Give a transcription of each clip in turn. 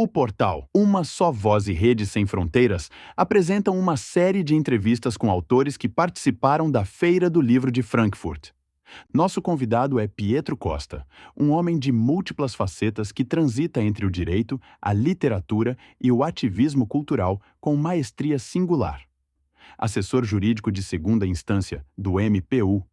O portal Uma Só Voz e Rede Sem Fronteiras apresentam uma série de entrevistas com autores que participaram da Feira do Livro de Frankfurt. Nosso convidado é Pietro Costa, um homem de múltiplas facetas que transita entre o direito, a literatura e o ativismo cultural com maestria singular. Assessor jurídico de segunda instância do MPU,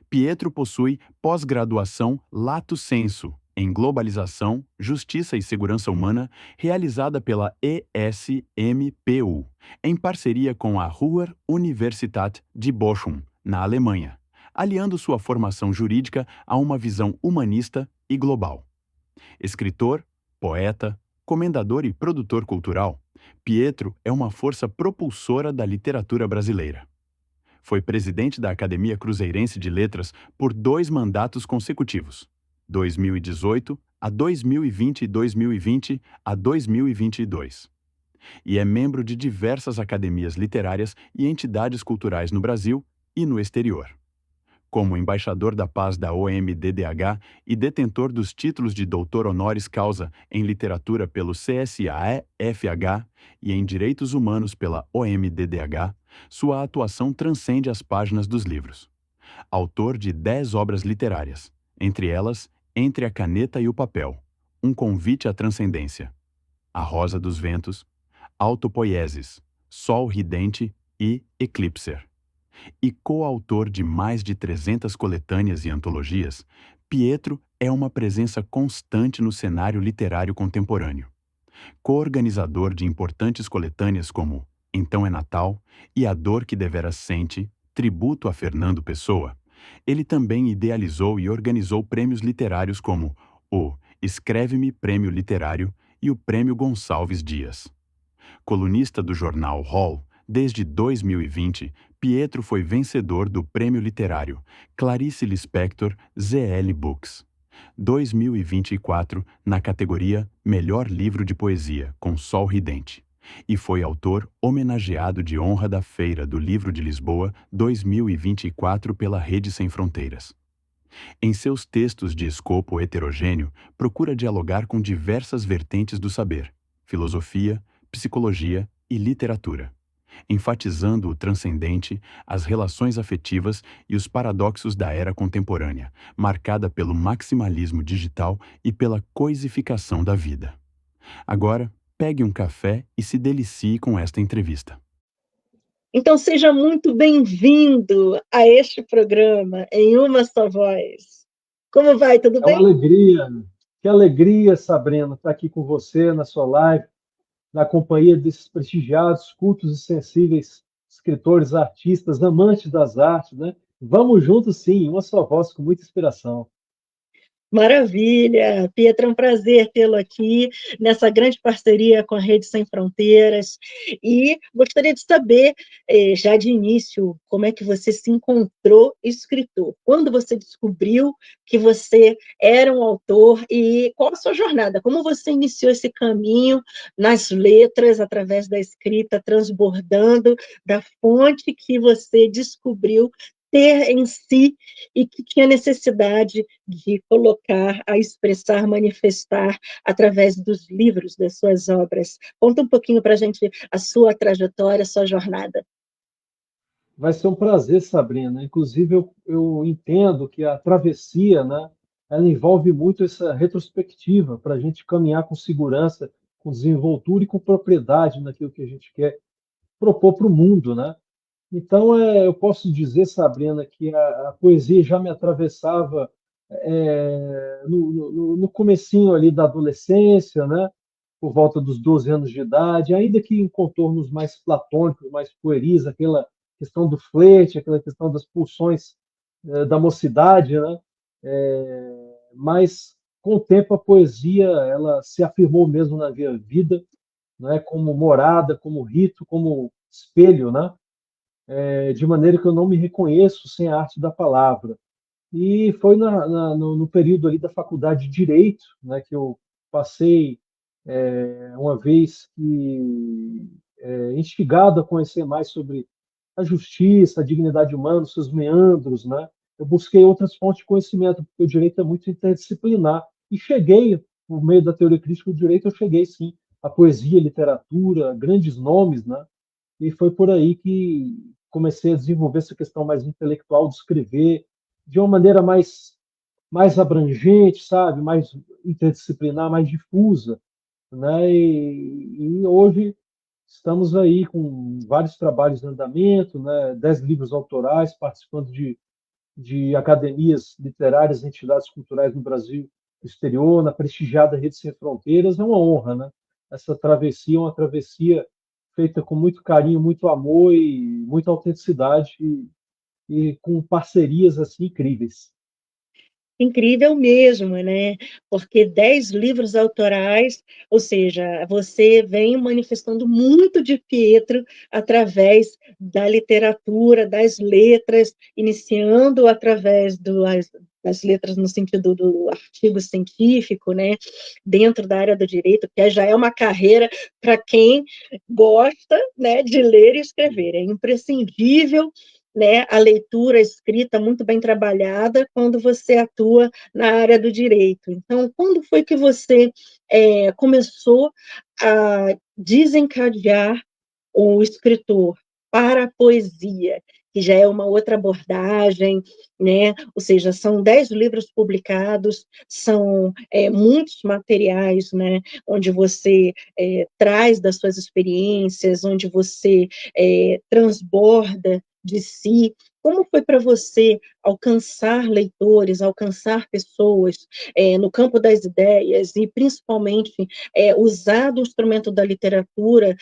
Pietro possui pós-graduação Lato Sensu em Globalização, Justiça e Segurança Humana, realizada pela ESMPU, em parceria com a Ruhr-Universität de Bochum, na Alemanha, aliando sua formação jurídica a uma visão humanista e global. Escritor, poeta, comendador e produtor cultural, Pietro é uma força propulsora da literatura brasileira. Foi presidente da Academia Cruzeirense de Letras por 2 mandatos consecutivos, 2018 a 2020 e 2020 a 2022. E é membro de diversas academias literárias e entidades culturais no Brasil e no exterior. Como embaixador da paz da OMDDH e detentor dos títulos de doutor honoris causa em literatura pelo CSAE-FH e em direitos humanos pela OMDDH, sua atuação transcende as páginas dos livros. Autor de 10 obras literárias, entre elas Entre a Caneta e o Papel, Um Convite à Transcendência, A Rosa dos Ventos, Autopoieses, Sol Ridente e Eclipser. E coautor de mais de 300 coletâneas e antologias, Pietro é uma presença constante no cenário literário contemporâneo. Co-organizador de importantes coletâneas como Então é Natal e A Dor que Deveras Sente, tributo a Fernando Pessoa, ele também idealizou e organizou prêmios literários como o Escreve-me Prêmio Literário e o Prêmio Gonçalves Dias. Colunista do jornal Hall, desde 2020, Pietro foi vencedor do Prêmio Literário Clarice Lispector ZL Books 2024 na categoria Melhor Livro de Poesia, com Sol Ridente, e foi autor homenageado de honra da Feira do Livro de Lisboa 2024 pela Rede Sem Fronteiras. Em seus textos de escopo heterogêneo, procura dialogar com diversas vertentes do saber, filosofia, psicologia e literatura, enfatizando o transcendente, as relações afetivas e os paradoxos da era contemporânea, marcada pelo maximalismo digital e pela coisificação da vida. Agora, pegue um café e se delicie com esta entrevista. Então, seja muito bem-vindo a este programa, Em Uma Só Voz. Como vai? Tudo É uma bem? alegria, que alegria, Sabrina, estar aqui com você na sua live, na companhia desses prestigiados, cultos e sensíveis escritores, artistas, amantes das artes, né? Vamos juntos, sim, uma só voz, com muita inspiração. Maravilha! Pietro, é um prazer tê-lo aqui nessa grande parceria com a Rede Sem Fronteiras. E gostaria de saber, já de início, como é que você se encontrou escritor? Quando você descobriu que você era um autor e qual a sua jornada? Como você iniciou esse caminho nas letras, através da escrita, transbordando da fonte que você descobriu ter em si e que tinha necessidade de colocar, a expressar, manifestar através dos livros, das suas obras. Conta um pouquinho para a gente a sua trajetória, a sua jornada. Vai ser um prazer, Sabrina. Inclusive, eu entendo que a travessia, né, ela envolve muito essa retrospectiva para a gente caminhar com segurança, com desenvoltura e com propriedade naquilo que a gente quer propor para o mundo, né? Então, eu posso dizer, Sabrina, que a poesia já me atravessava no comecinho ali da adolescência, né? Por volta dos 12 anos de idade, ainda que em contornos mais platônicos, mais pueris, aquela questão do flerte, aquela questão das pulsões da mocidade, né? Mas, com o tempo, a poesia ela se afirmou mesmo na minha vida, né? Como morada, como rito, como espelho, né? De maneira que eu não me reconheço sem a arte da palavra. E foi no período ali da faculdade de Direito, né, que eu passei, uma vez que, instigado a conhecer mais sobre a justiça, a dignidade humana, os seus meandros, né, eu busquei outras fontes de conhecimento, porque o direito é muito interdisciplinar. E cheguei, por meio da teoria crítica do direito, eu cheguei, sim, a poesia, a literatura, grandes nomes, né? E foi por aí que comecei a desenvolver essa questão mais intelectual de escrever de uma maneira mais abrangente, sabe? Mais interdisciplinar, mais difusa, né? E hoje estamos aí com vários trabalhos em andamento, né? 10 livros autorais, participando de academias literárias, entidades culturais no Brasil, no exterior, na prestigiada Rede Sem Fronteiras. É uma honra, né? Essa travessia é uma travessia feita com muito carinho, muito amor e muita autenticidade e com parcerias assim incríveis. Incrível mesmo, né? Porque 10 livros autorais, ou seja, você vem manifestando muito de Pietro através da literatura, das letras, iniciando através das letras no sentido do artigo científico, né? Dentro da área do direito, que já é uma carreira para quem gosta, né, de ler e escrever. É imprescindível, né, a leitura, a escrita muito bem trabalhada quando você atua na área do direito. Então, quando foi que você começou a desencadear o escritor para a poesia, que já é uma outra abordagem, né? Ou seja, são 10 livros publicados, são muitos materiais, né? Onde você traz das suas experiências, onde você transborda de si. Como foi para você alcançar leitores, alcançar pessoas no campo das ideias e, principalmente, usar do instrumento da literatura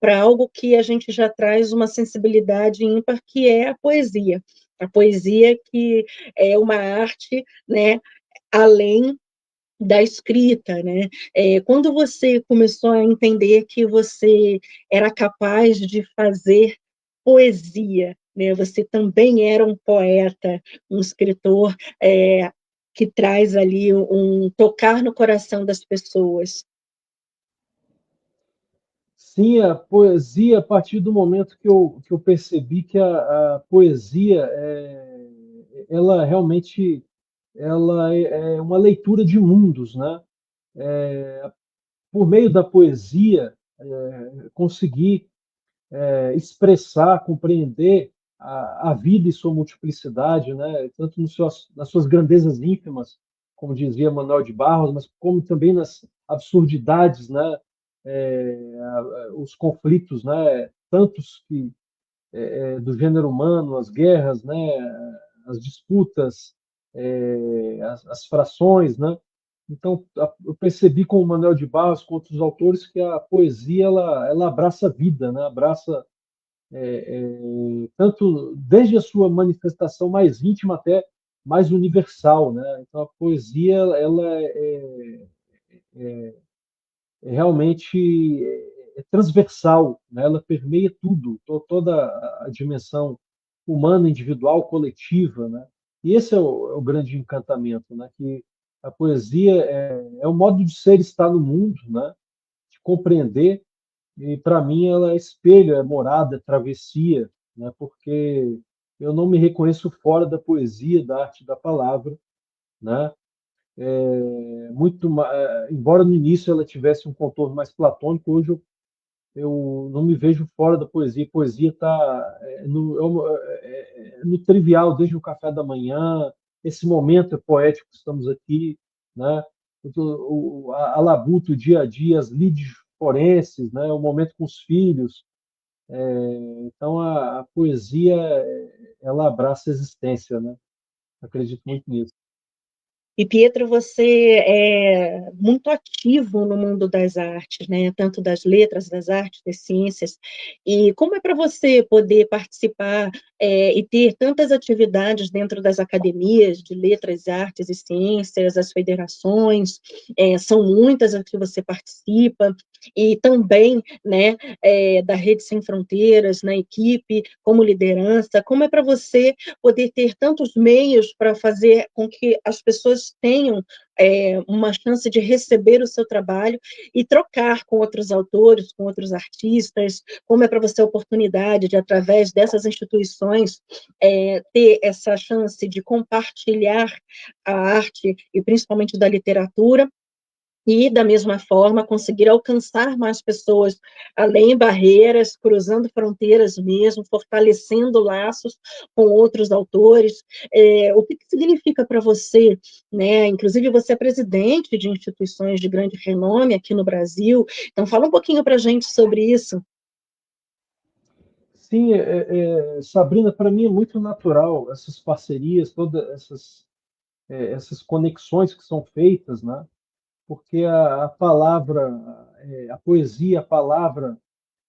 para algo que a gente já traz uma sensibilidade ímpar, que é a poesia. A poesia que é uma arte, né, além da escrita, né? Quando você começou a entender que você era capaz de fazer poesia, né? Você também era um poeta, um escritor que traz ali um tocar no coração das pessoas. Sim, a poesia, a partir do momento que eu percebi que a poesia, ela realmente ela é uma leitura de mundos, né? Por meio da poesia, conseguir expressar, compreender a vida e sua multiplicidade, né? Tanto nas suas grandezas ínfimas, como dizia Manuel de Barros, mas como também nas absurdidades, né? Os conflitos, né? Tantos que do gênero humano, as guerras, né? As disputas, as frações, né? Então, eu percebi com o Manuel de Barros, com outros autores, que a poesia ela abraça a vida, né? Abraça tanto desde a sua manifestação mais íntima até mais universal, né? Então, a poesia ela realmente transversal, né? Ela permeia tudo, toda a dimensão humana, individual, coletiva, né? E esse é o grande encantamento, né? Que a poesia é o modo de ser, estar no mundo, né? De compreender. E para mim ela é espelho, é morada, é travessia, né? Porque eu não me reconheço fora da poesia, da arte da palavra, né? Embora no início ela tivesse um contorno mais platônico, hoje eu não me vejo fora da poesia. A poesia está no trivial, desde o café da manhã, esse momento poético que estamos aqui, né? A labuta, o dia a dia, as lides forenses, né? O momento com os filhos. Então a poesia ela abraça a existência, né? Acredito muito nisso. E, Pietro, você é muito ativo no mundo das artes, né? Tanto das letras, das artes, das ciências. E como é para você poder participar e ter tantas atividades dentro das academias de letras, artes e ciências, as federações, são muitas as que você participa, e também, né, da Rede Sem Fronteiras, na equipe, como liderança. Como é para você poder ter tantos meios para fazer com que as pessoas tenham uma chance de receber o seu trabalho e trocar com outros autores, com outros artistas? Como é para você a oportunidade de, através dessas instituições, ter essa chance de compartilhar a arte, e principalmente da literatura, e, da mesma forma, conseguir alcançar mais pessoas além barreiras, cruzando fronteiras mesmo, fortalecendo laços com outros autores. O que significa para você, né? Inclusive, você é presidente de instituições de grande renome aqui no Brasil, então fala um pouquinho para a gente sobre isso. Sim, Sabrina, para mim é muito natural essas parcerias, todas essas conexões que são feitas, né? Porque a palavra, a poesia, a palavra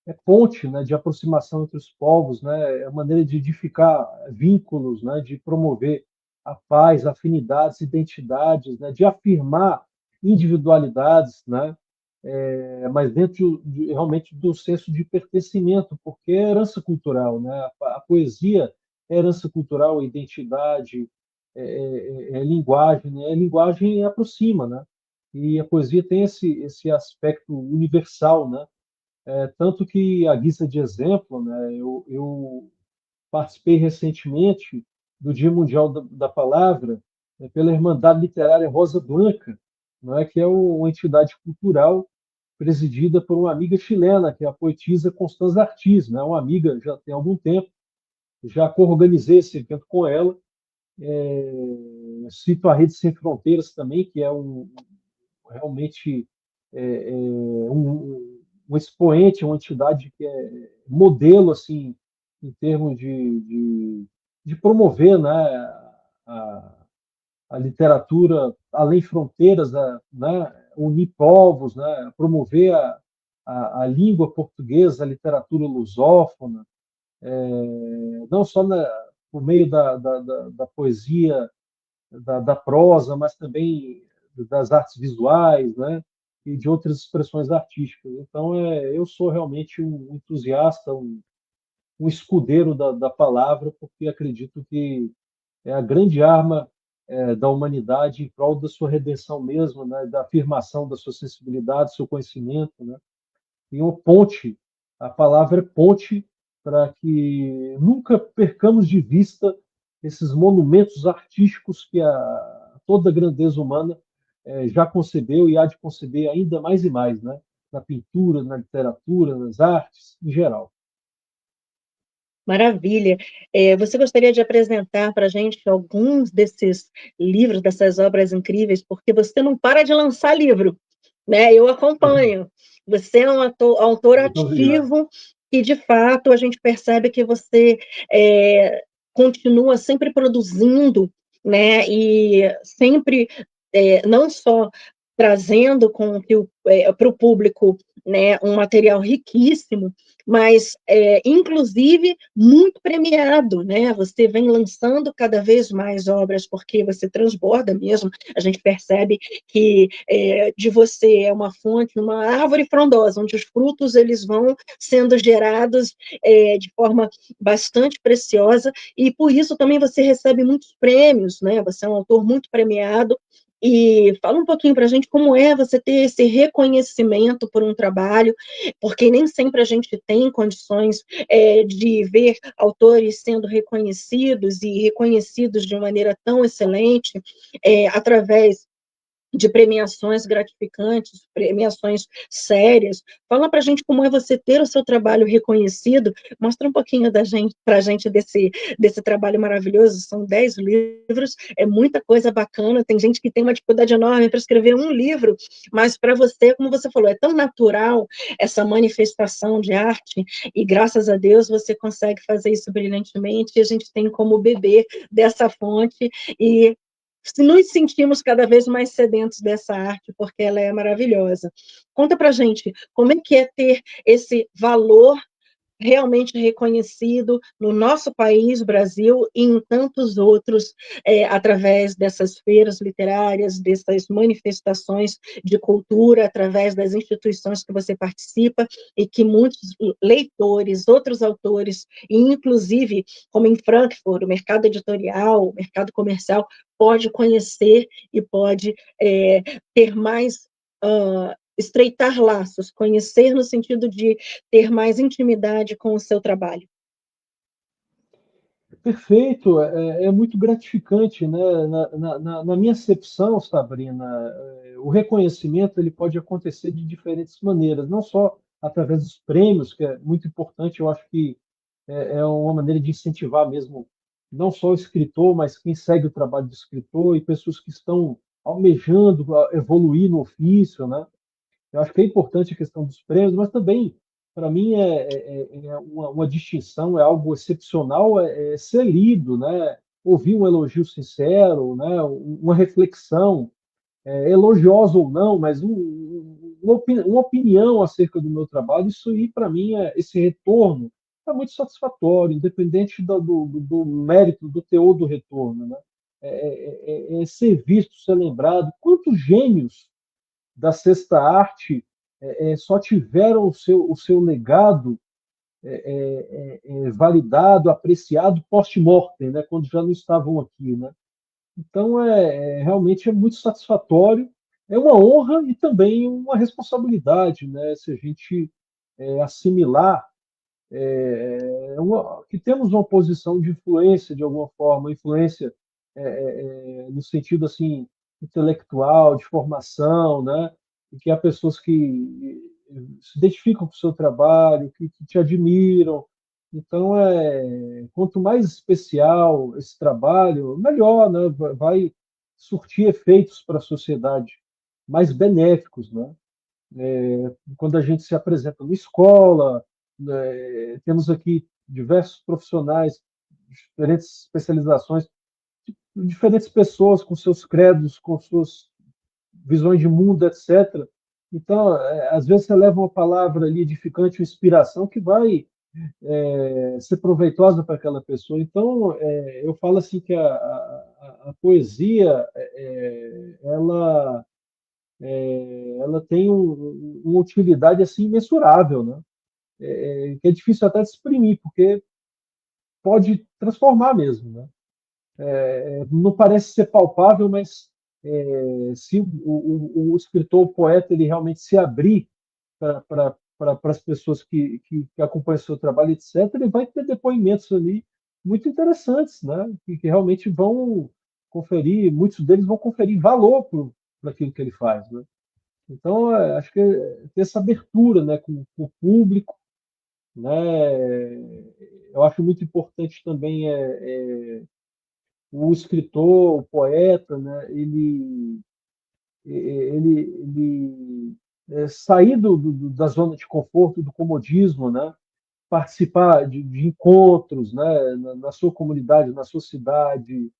é ponte, né, de aproximação entre os povos, né? É a maneira de edificar vínculos, né? De promover a paz, afinidades, identidades, né? De afirmar individualidades, né? Mas dentro realmente do senso de pertencimento, porque é herança cultural, né? A poesia é herança cultural, é identidade, linguagem, né? A linguagem aproxima, né? E a poesia tem esse aspecto universal, né? Tanto que, à guisa de exemplo, né, eu participei recentemente do Dia Mundial da Palavra, pela Irmandade Literária Rosa Blanca, não é, que é uma entidade cultural presidida por uma amiga chilena, que é a poetisa Constanza Artis, né, uma amiga já tem algum tempo, já co-organizei esse evento com ela. Cito a Rede Sem Fronteiras também, que é realmente um expoente, uma entidade que é modelo assim em termos de promover, né, a, a literatura além fronteiras, né, unir povos, né, promover a língua portuguesa, a literatura lusófona, não só por meio da poesia, da prosa, mas também das artes visuais, né? E de outras expressões artísticas. Então, eu sou realmente um entusiasta, um escudeiro da palavra, porque acredito que é a grande arma da humanidade em prol da sua redenção mesmo, né? Da afirmação da sua sensibilidade, do seu conhecimento, né? E uma ponte, a palavra é ponte para que nunca percamos de vista esses monumentos artísticos que toda a grandeza humana já concebeu e há de conceber ainda mais e mais, né? Na pintura, na literatura, nas artes, em geral. Maravilha. Você gostaria de apresentar para a gente alguns desses livros, dessas obras incríveis, porque você não para de lançar livro, né? Eu acompanho. Você é um autor Muito obrigado. ativo e, de fato, a gente percebe que você continua sempre produzindo, né? E sempre não só trazendo para o público, né, um material riquíssimo, mas, inclusive, muito premiado, né? Você vem lançando cada vez mais obras, porque você transborda mesmo, a gente percebe que de você é uma fonte, uma árvore frondosa, onde os frutos eles vão sendo gerados de forma bastante preciosa, e por isso também você recebe muitos prêmios, né? Você é um autor muito premiado, e fala um pouquinho para a gente como é você ter esse reconhecimento por um trabalho, porque nem sempre a gente tem condições de ver autores sendo reconhecidos e reconhecidos de maneira tão excelente, através de premiações gratificantes, premiações sérias. Fala para a gente como é você ter o seu trabalho reconhecido, mostra um pouquinho para a gente desse trabalho maravilhoso, são 10 livros, é muita coisa bacana, tem gente que tem uma dificuldade enorme para escrever um livro, mas para você, como você falou, é tão natural essa manifestação de arte, e graças a Deus você consegue fazer isso brilhantemente, e a gente tem como beber dessa fonte, e se nos sentimos cada vez mais sedentos dessa arte, porque ela é maravilhosa. Conta pra gente, como é que é ter esse valor realmente reconhecido no nosso país, Brasil, e em tantos outros, através dessas feiras literárias, dessas manifestações de cultura, através das instituições que você participa, e que muitos leitores, outros autores, e inclusive, como em Frankfurt, o mercado editorial, o mercado comercial, pode conhecer e pode ter mais estreitar laços, conhecer no sentido de ter mais intimidade com o seu trabalho. Perfeito, é muito gratificante, né? Na minha acepção, Sabrina, o reconhecimento ele pode acontecer de diferentes maneiras, não só através dos prêmios, que é muito importante, eu acho que é uma maneira de incentivar mesmo, não só o escritor, mas quem segue o trabalho do escritor e pessoas que estão almejando evoluir no ofício, né? Eu acho que é importante a questão dos prêmios, mas também, para mim, é uma distinção, é algo excepcional, é ser lido, né? Ouvir um elogio sincero, né? Uma reflexão, elogiosa ou não, mas uma opinião acerca do meu trabalho, isso aí, para mim, esse retorno é muito satisfatório, independente do mérito, do teor do retorno, né? É ser visto, ser lembrado. Quantos gênios da sexta arte só tiveram o seu legado validado, apreciado post-mortem, né, quando já não estavam aqui, né? Então, realmente é muito satisfatório, é uma honra e também uma responsabilidade, né, se a gente assimilar que temos uma posição de influência, de alguma forma, influência no sentido assim intelectual, de formação, né? E que há pessoas que se identificam com o seu trabalho, que te admiram. Então, quanto mais especial esse trabalho, melhor, né? Vai surtir efeitos para a sociedade mais benéficos, né? Quando a gente se apresenta na escola, né, temos aqui diversos profissionais, diferentes especializações, diferentes pessoas com seus credos, com suas visões de mundo, etc. Então, às vezes você leva uma palavra ali edificante, uma inspiração que vai ser proveitosa para aquela pessoa. Então, eu falo assim que a poesia, ela tem uma utilidade assim imensurável, né? Que é difícil até de exprimir, porque pode transformar mesmo, né? Não parece ser palpável, mas se o escritor, o poeta, ele realmente se abrir para as pessoas que acompanham o seu trabalho, etc., ele vai ter depoimentos ali muito interessantes, né? Que realmente vão conferir, muitos deles vão conferir valor para aquilo que ele faz, né? Então, acho que ter essa abertura, né, com o público, né? Eu acho muito importante também o escritor, o poeta, né? Ele sair da zona de conforto, do comodismo, né? Participar de encontros, né? Na sua comunidade, na sua cidade,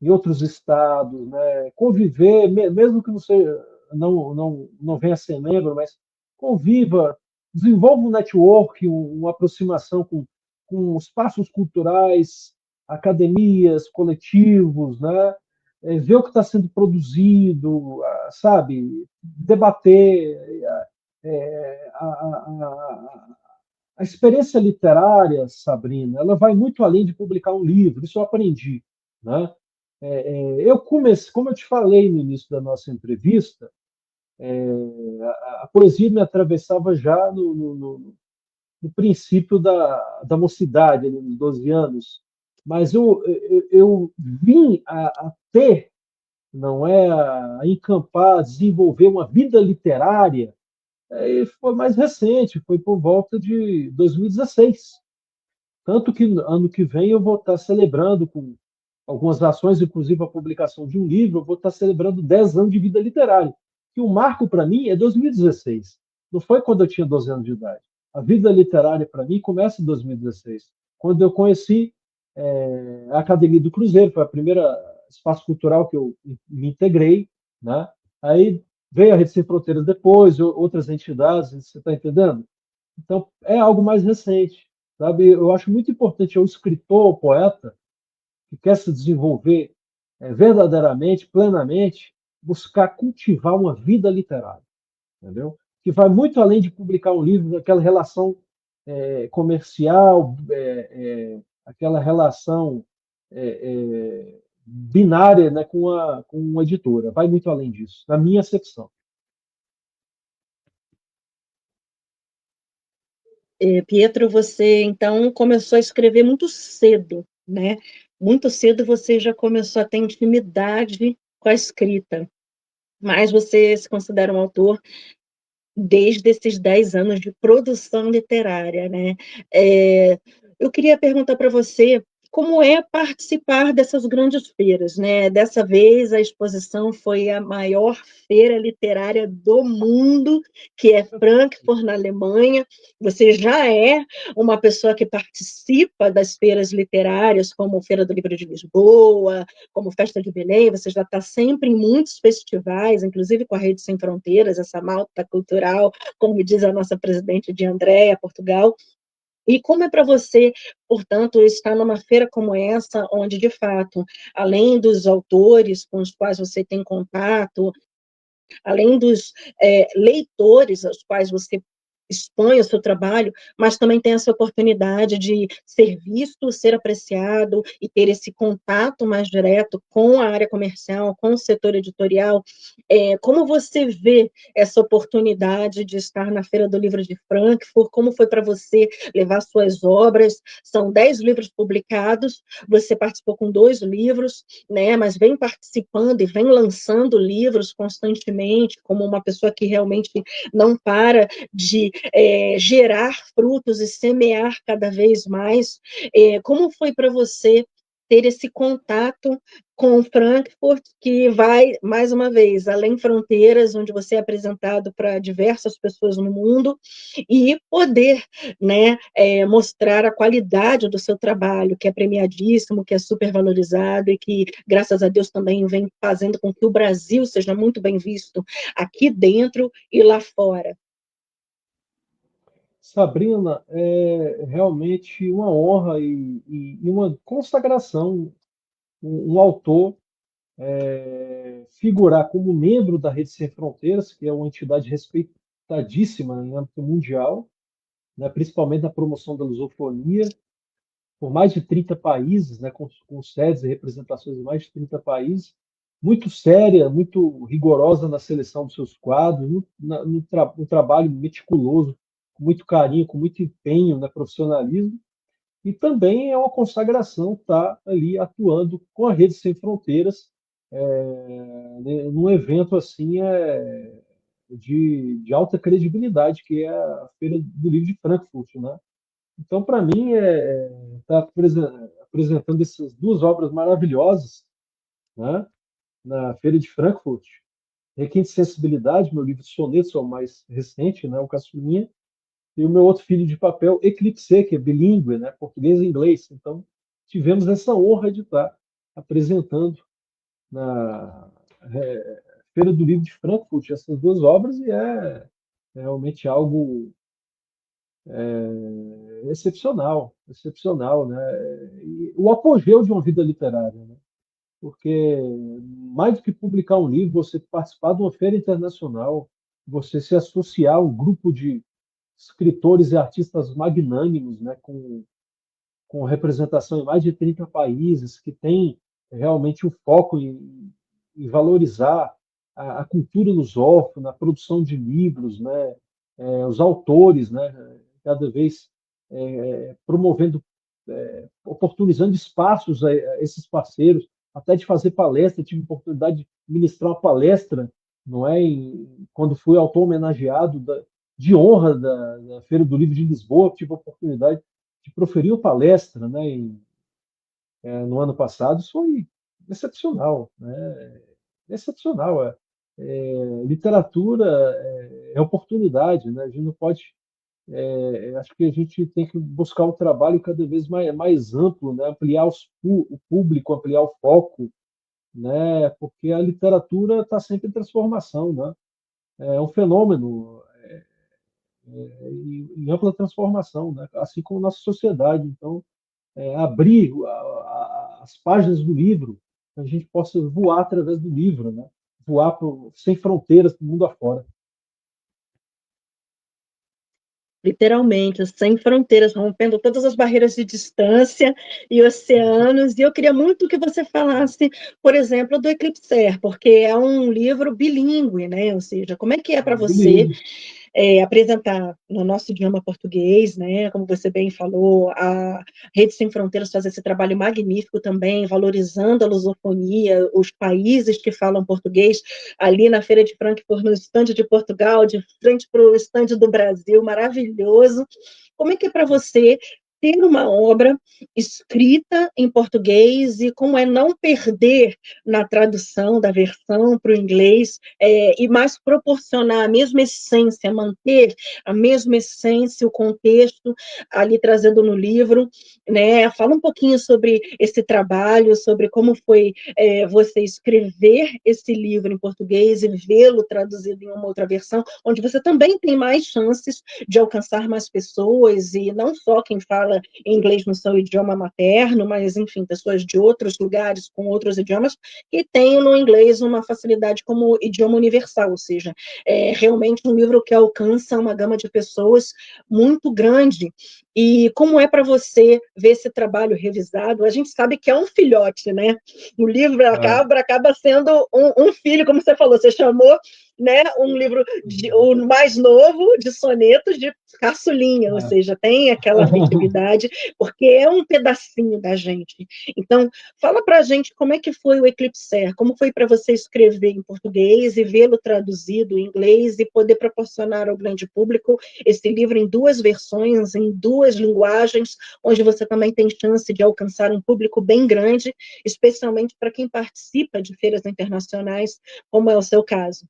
em outros estados, né? Conviver, mesmo que não seja, não venha a ser membro, mas conviva, desenvolva um network, uma aproximação com espaços culturais, academias, coletivos, né? Ver o que está sendo produzido, sabe? Debater. A experiência literária, Sabrina, ela vai muito além de publicar um livro, isso eu aprendi, né? Eu comecei, como eu te falei no início da nossa entrevista, a poesia me atravessava já no princípio da mocidade, ali, nos 12 anos, mas eu vim a ter, não é, a encampar, a desenvolver uma vida literária, e foi mais recente, foi por volta de 2016. Tanto que ano que vem eu vou estar celebrando com algumas ações, inclusive a publicação de um livro, eu vou estar celebrando 10 anos de vida literária. Que o marco para mim é 2016. Não foi quando eu tinha 12 anos de idade. A vida literária para mim começa em 2016, quando eu conheci a Academia do Cruzeiro, foi a primeira espaço cultural que eu me integrei, né? Aí veio a Rede Sem Fronteiras depois, outras entidades, você está entendendo? Então, é algo mais recente, sabe? Eu acho muito importante o escritor, o poeta, que quer se desenvolver verdadeiramente, plenamente, buscar cultivar uma vida literária, entendeu? Que vai muito além de publicar um livro, aquela relação comercial, aquela relação binária, né, com uma editora. Vai muito além disso, na minha acepção. Pietro, você então começou a escrever muito cedo. né? Muito cedo você já começou a ter intimidade com a escrita, mas você se considera um autor desde esses 10 anos de produção literária, né? Eu queria perguntar para você como é participar dessas grandes feiras, né? Dessa vez a exposição foi a maior feira literária do mundo, que é Frankfurt, na Alemanha. Você já é uma pessoa que participa das feiras literárias, como Feira do Livro de Lisboa, como Festa de Belém, você já está sempre em muitos festivais, inclusive com a Rede Sem Fronteiras, essa malta cultural, como diz a nossa presidente de Andréa, Portugal. E como é para você, portanto, estar numa feira como essa, onde, de fato, além dos autores com os quais você tem contato, além dos leitores aos quais você expõe o seu trabalho, mas também tem essa oportunidade de ser visto, ser apreciado e ter esse contato mais direto com a área comercial, com o setor editorial. Como você vê essa oportunidade de estar na Feira do Livro de Frankfurt? Como foi para você levar suas obras? São 10 livros publicados, você participou com 2 livros, né, mas vem participando e vem lançando livros constantemente, como uma pessoa que realmente não para de gerar frutos e semear cada vez mais. Como foi para você ter esse contato com Frankfurt, que vai, mais uma vez, além fronteiras, onde você é apresentado para diversas pessoas no mundo, e poder, né, mostrar a qualidade do seu trabalho, que é premiadíssimo, que é super valorizado e que, graças a Deus, também vem fazendo com que o Brasil seja muito bem visto aqui dentro e lá fora. Sabrina, é realmente uma honra e uma consagração um autor figurar como membro da Rede Sem Fronteiras, que é uma entidade respeitadíssima em âmbito mundial, né, principalmente na promoção da lusofonia, por mais de 30 países, né, com sedes e representações em mais de 30 países, muito séria, muito rigorosa na seleção dos seus quadros, no trabalho meticuloso, com muito carinho, com muito empenho, né, profissionalismo, e também é uma consagração estar ali atuando com a Rede Sem Fronteiras, num evento assim de alta credibilidade, que é a Feira do Livro de Frankfurt, né? Então, para mim, estar apresentando essas duas obras maravilhosas, né, na Feira de Frankfurt, Requinte de Sensibilidade, meu livro Sonetos, é o mais recente, né, o Caçulinha, e o meu outro filho de papel, Eclipse, que é bilíngue, né, português e inglês. Então, tivemos essa honra de estar apresentando na Feira do Livro de Frankfurt essas duas obras, e é realmente algo excepcional, excepcional, né? E o apogeu de uma vida literária, né? Porque mais do que publicar um livro, você participar de uma feira internacional, você se associar a um grupo de escritores e artistas magnânimos, né? Com representação em mais de 30 países, que tem realmente o foco em valorizar a cultura lusófona, a produção de livros, né? Os autores, né? Cada vez promovendo, oportunizando espaços a esses parceiros, até de fazer palestra. Tive a oportunidade de ministrar uma palestra, não é, quando fui autor homenageado de honra da Feira do Livro de Lisboa. Tive a oportunidade de proferir uma palestra, né, no ano passado. Isso foi excepcional, né? Excepcional. Literatura é oportunidade, né? A gente não pode. Acho que a gente tem que buscar um trabalho cada vez mais amplo, né? Ampliar o público, ampliar o foco, né? Porque a literatura está sempre em transformação, né? É um fenômeno em ampla transformação, né? Assim como a nossa sociedade. Então, abrir as páginas do livro, que a gente possa voar através do livro, né? Voar sem fronteiras para o mundo afora. Literalmente, sem fronteiras, rompendo todas as barreiras de distância e oceanos. E eu queria muito que você falasse, por exemplo, do Eclipse, porque é um livro bilíngue, né? Ou seja, como é que é para você Bilíngue. apresentar no nosso idioma português, né? Como você bem falou, a Rede Sem Fronteiras faz esse trabalho magnífico também, valorizando a lusofonia, os países que falam português, ali na Feira de Frankfurt, no estande de Portugal, de frente para o estande do Brasil, maravilhoso. Como é que é para você ter uma obra escrita em português e como é não perder na tradução da versão para o inglês, e mais proporcionar a mesma essência, manter a mesma essência, o contexto ali trazendo no livro, né? Fala um pouquinho sobre esse trabalho, sobre como foi você escrever esse livro em português e vê-lo traduzido em uma outra versão, onde você também tem mais chances de alcançar mais pessoas, e não só quem fala inglês no seu idioma materno, mas, enfim, pessoas de outros lugares com outros idiomas que têm no inglês uma facilidade como idioma universal, ou seja, é realmente um livro que alcança uma gama de pessoas muito grande. E como é para você ver esse trabalho revisado? A gente sabe que é um filhote, né? O livro acaba sendo um filho, como você falou, você chamou, né, um livro o mais novo de sonetos de caçulinha, ou seja, tem aquela afetividade, porque é um pedacinho da gente. Então, fala para a gente como é que foi o Eclipse, como foi para você escrever em português e vê-lo traduzido em inglês e poder proporcionar ao grande público esse livro em duas versões, em duas linguagens, onde você também tem chance de alcançar um público bem grande, especialmente para quem participa de feiras internacionais, como é o seu caso.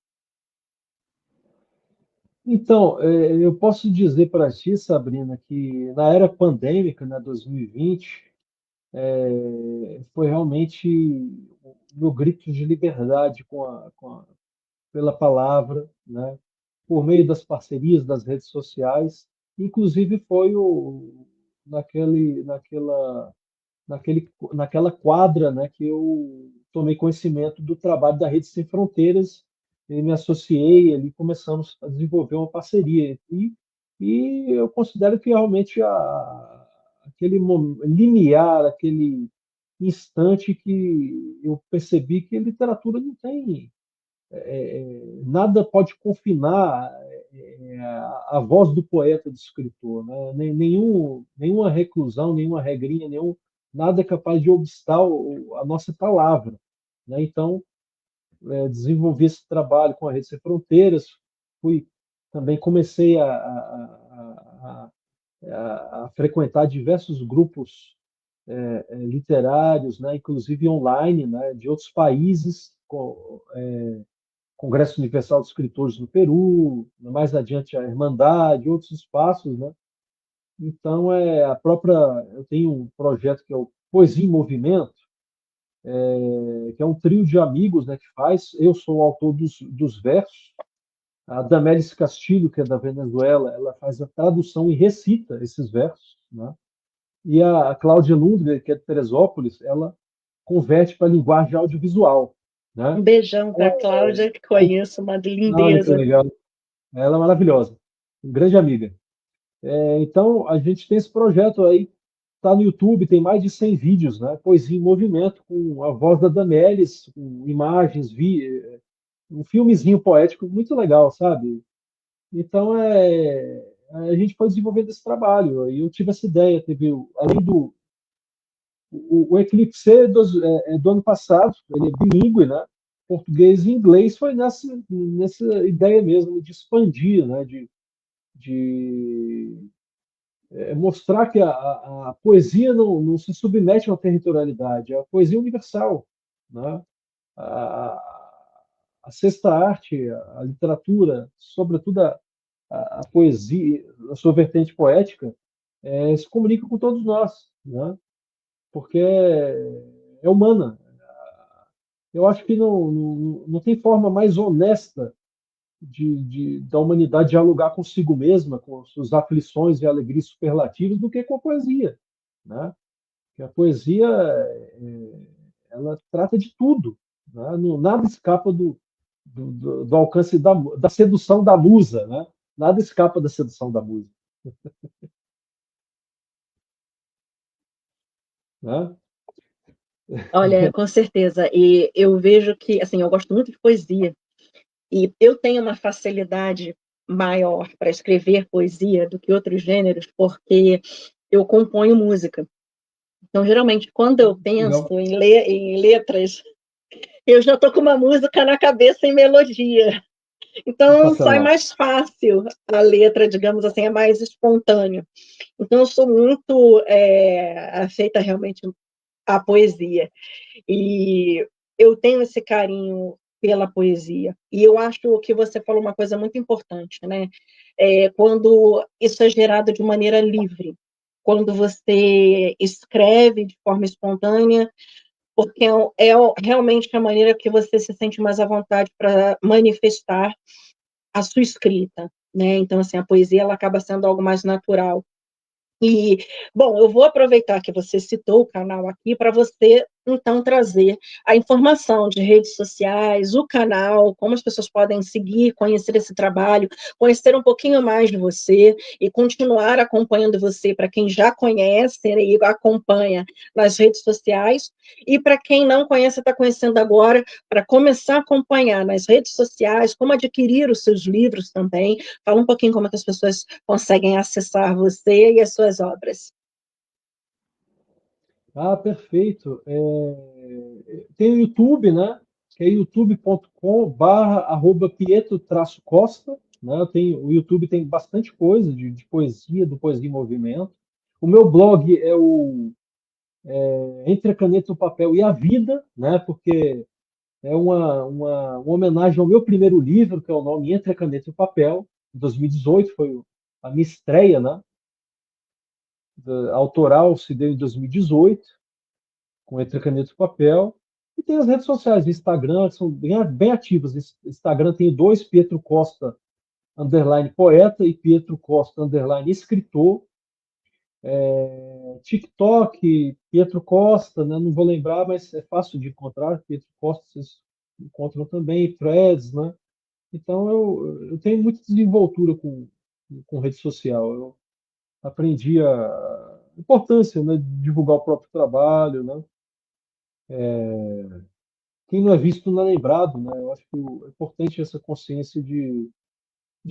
Então, eu posso dizer para ti, Sabrina, que na era pandêmica, né, 2020, foi realmente o meu grito de liberdade pela palavra, né, por meio das parcerias das redes sociais. Inclusive foi naquele, naquela, naquela quadra, né, que eu tomei conhecimento do trabalho da Rede Sem Fronteiras e me associei ali, começamos a desenvolver uma parceria. E eu considero que realmente aquele limiar, aquele instante que eu percebi que a literatura não tem nada pode confinar a voz do poeta, do escritor, né? Nenhuma reclusão, nenhuma regrinha, nada é capaz de obstar a nossa palavra, né? Então, desenvolvi esse trabalho com a Rede Sem Fronteiras, também comecei a frequentar diversos grupos literários, né? Inclusive online, né? De outros países, Congresso Universal de Escritores no Peru, mais adiante a Irmandade, outros espaços, né? Então, eu tenho um projeto que é o Poesia em Movimento, que é um trio de amigos, né, que faz. Eu sou o autor dos versos. A Damelis Castilho, que é da Venezuela, ela faz a tradução e recita esses versos, né? E a Cláudia Lundgren, que é de Teresópolis, ela converte para a linguagem audiovisual, né? Um beijão para a Cláudia, que conheço, uma Olha que lindeza. legal. Ela é maravilhosa, grande amiga. Então, a gente tem esse projeto aí, está no YouTube, tem mais de 100 vídeos, né? Poesia em movimento, com a voz da Damelis, com imagens, um filmezinho poético muito legal, sabe? Então, a gente foi desenvolvendo esse trabalho, e eu tive essa ideia, além o Eclipse do ano passado, ele é bilíngue, né? Português e inglês, foi nessa ideia mesmo de expandir, né? De mostrar que a poesia não se submete a uma territorialidade, é a poesia universal, né? A, a sexta arte, a literatura, sobretudo a poesia, a sua vertente poética, se comunica com todos nós, né? Porque é humana. Eu acho que não tem forma mais honesta da humanidade dialogar consigo mesma, com suas aflições e alegrias superlativas, do que com a poesia, né? Porque a poesia, ela trata de tudo, né? Nada escapa do alcance da sedução da musa, né? Nada escapa da sedução da musa, né? Olha, com certeza. E eu vejo que, assim, eu gosto muito de poesia. E eu tenho uma facilidade maior para escrever poesia do que outros gêneros, porque eu componho música. Então, geralmente, quando eu penso Legal. em letras, eu já estou com uma música na cabeça em melodia. Então, sai Sensacional. mais fácil a letra, digamos assim, é mais espontâneo. Então, eu sou muito afeita realmente à poesia. E eu tenho esse carinho pela poesia. E eu acho que você falou uma coisa muito importante, né? Quando isso é gerado de maneira livre, quando você escreve de forma espontânea, porque realmente a maneira que você se sente mais à vontade para manifestar a sua escrita, né? Então, assim, a poesia ela acaba sendo algo mais natural. E, bom, eu vou aproveitar que você citou o canal aqui para você, então, trazer a informação de redes sociais, o canal, como as pessoas podem seguir, conhecer esse trabalho, conhecer um pouquinho mais de você e continuar acompanhando você para quem já conhece e acompanha nas redes sociais, e para quem não conhece, está conhecendo agora, para começar a acompanhar nas redes sociais, como adquirir os seus livros também. Fala um pouquinho como é que as pessoas conseguem acessar você e as suas obras. Ah, perfeito. Tem o YouTube, né? Que é youtube.com/Pietro-Costa, né? O YouTube tem bastante coisa de poesia, do Poesia em Movimento. O meu blog é o Entre a Caneta, o Papel e a Vida, né? Porque é uma homenagem ao meu primeiro livro, que é o nome Entre a Caneta e o Papel, de 2018, foi a minha estreia, né? Autoral se deu em 2018, com Entre a Caneta e o Papel. E tem as redes sociais, Instagram, que são bem ativas. Instagram tem dois, Pietro Costa, underline poeta, e Pietro Costa, underline escritor. TikTok, Pietro Costa, né? Não vou lembrar, mas é fácil de encontrar. Pietro Costa vocês encontram também, Threads, né? Então eu tenho muita desenvoltura com rede social. Eu aprendi a importância, né, de divulgar o próprio trabalho, né? Quem não é visto não é lembrado, né? Eu acho que é importante essa consciência de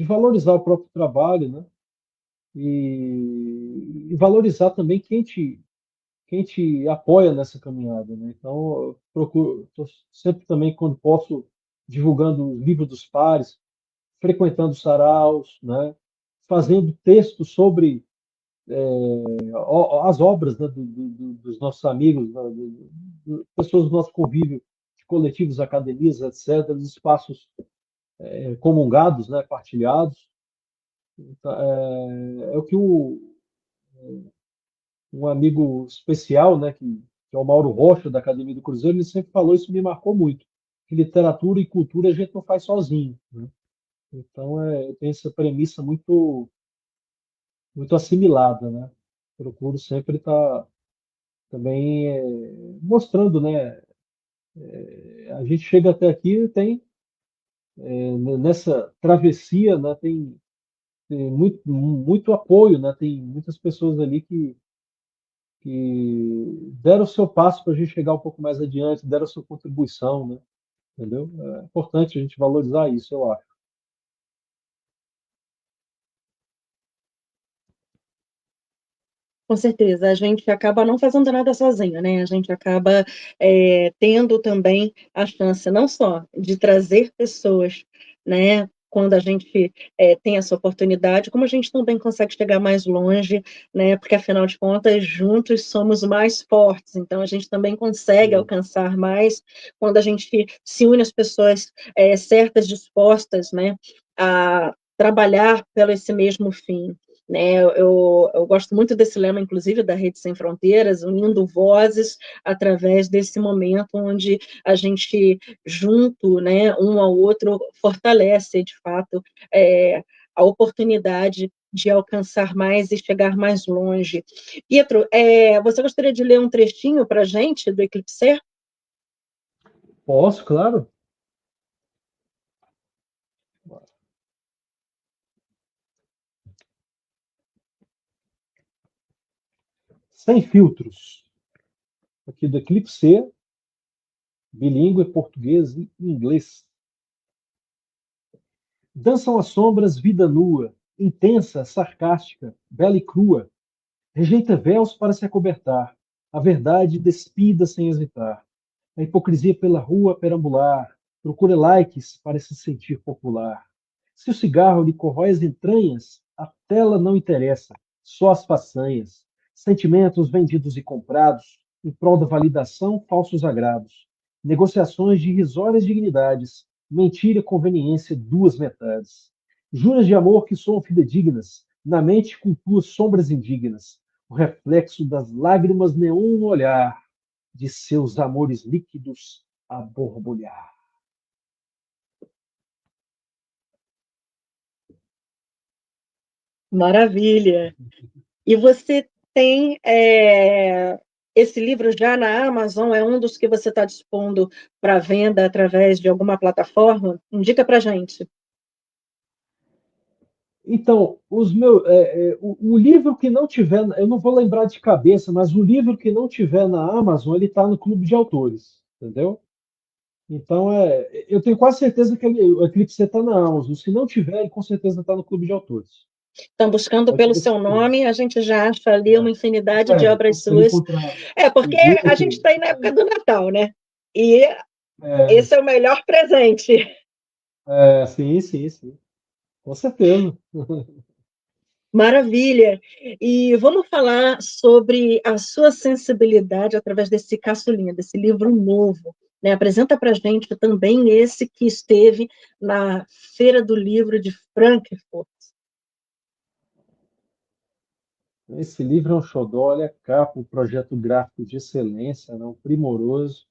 valorizar o próprio trabalho, né? E valorizar também quem te apoia nessa caminhada, né? Então, eu procuro, tô sempre também, quando posso, divulgando o livro dos pares, frequentando saraus, né? Fazendo textos sobre as obras, né, dos nossos amigos, né, pessoas do nosso convívio, de coletivos, academias, etc., dos espaços comungados, né, partilhados. Então, é o que um amigo especial, né, que é o Mauro Rocha, da Academia do Cruzeiro, ele sempre falou, isso me marcou muito, que literatura e cultura a gente não faz sozinho, né? Então, tem essa premissa muito, muito assimilada, né? Procuro sempre estar também mostrando, né? A gente chega até aqui, nessa travessia, né? Tem muito, muito apoio, né? Tem muitas pessoas ali que deram o seu passo para a gente chegar um pouco mais adiante, deram a sua contribuição, né? Entendeu? É importante a gente valorizar isso, eu acho. Com certeza, a gente acaba não fazendo nada sozinho, né? A gente acaba tendo também a chance não só de trazer pessoas, né? Quando a gente tem essa oportunidade, como a gente também consegue chegar mais longe, né? Porque afinal de contas, juntos somos mais fortes. Então a gente também consegue Sim. alcançar mais quando a gente se une às pessoas certas, dispostas, né? A trabalhar pelo esse mesmo fim. Né? Eu gosto muito desse lema, inclusive, da Rede Sem Fronteiras, unindo vozes através desse momento onde a gente, junto, né, um ao outro, fortalece, de fato, a oportunidade de alcançar mais e chegar mais longe. Pietro, você gostaria de ler um trechinho para a gente do Eclipse? Posso, claro. Sem filtros. Aqui do Eclipse, bilíngue, português e inglês. Dançam as sombras vida nua, intensa, sarcástica, bela e crua. Rejeita véus para se acobertar, a verdade despida sem hesitar. A hipocrisia pela rua perambular, procura likes para se sentir popular. Se o cigarro lhe corrói as entranhas, a tela não interessa, só as façanhas. Sentimentos vendidos e comprados, em prol da validação, falsos agrados. Negociações de irrisórias dignidades, mentira, conveniência, duas metades. Juras de amor que soam fidedignas, na mente com tuas sombras indignas, o reflexo das lágrimas neon no olhar, de seus amores líquidos a borbulhar. Maravilha! E você tem esse livro já na Amazon? É um dos que você está dispondo para venda através de alguma plataforma? Indica para a gente. Então, o livro que não tiver, eu não vou lembrar de cabeça, mas o livro que não tiver na Amazon, ele está no Clube de Autores, entendeu? Então, eu tenho quase certeza que o Eclipse está na Amazon. Se não tiver, ele com certeza está no Clube de Autores. Estão buscando Pode pelo ter seu certeza. nome, a gente já acha ali uma infinidade de obras Consegue suas. encontrar Porque os a gente livros. está aí na época do Natal, né? E É, esse é o melhor presente. sim, sim, sim. Com certeza. Maravilha! E vamos falar sobre a sua sensibilidade através desse caçulinha, desse livro novo. Né? Apresenta para a gente também esse que esteve na Feira do Livro de Frankfurt. Esse livro é um xodó, olha a capa, um projeto gráfico de excelência, né? Um primoroso,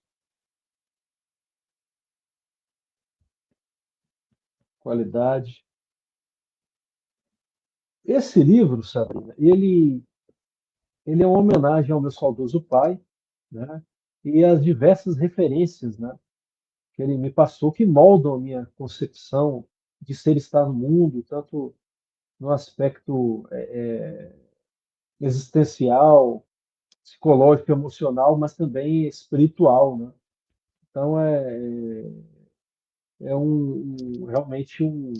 qualidade. Esse livro, Sabrina, ele é uma homenagem ao meu saudoso pai, né? E às diversas referências, né? Que ele me passou, que moldam a minha concepção de ser e estar no mundo, tanto no aspecto existencial, psicológico, emocional, mas também espiritual, né? Então realmente um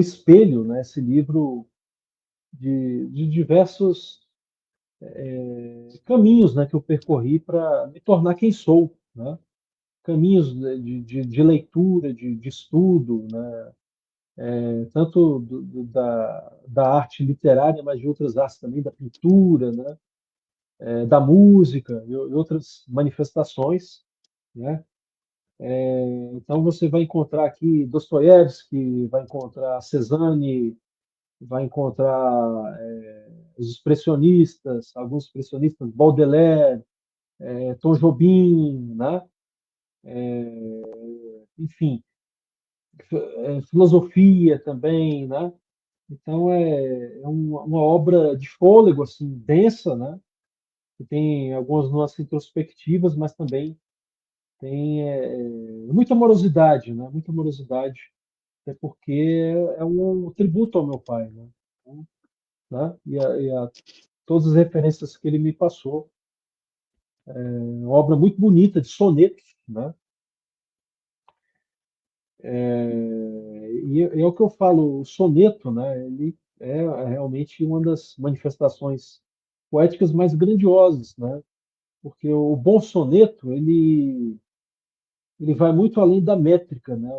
espelho, né? Esse livro de diversos caminhos, né? Que eu percorri para me tornar quem sou, né? Caminhos de leitura, de estudo, né? Tanto da arte literária, mas de outras artes também, da pintura, né? Da música e outras manifestações, né? Então você vai encontrar aqui Dostoiévski, vai encontrar Cezanne, vai encontrar os expressionistas, alguns expressionistas, Baudelaire, Tom Jobim, né? Enfim, filosofia também, né? Então uma obra de fôlego assim densa, né? Que tem algumas nuances introspectivas, mas também tem muita amorosidade, né? Muita amorosidade, até porque é um tributo ao meu pai, né? Então, né? E a todas as referências que ele me passou. Uma obra muito bonita de sonetos, né? E é o que eu falo, o soneto, né? Ele é realmente uma das manifestações poéticas mais grandiosas, né? Porque o bom soneto, ele vai muito além da métrica, né?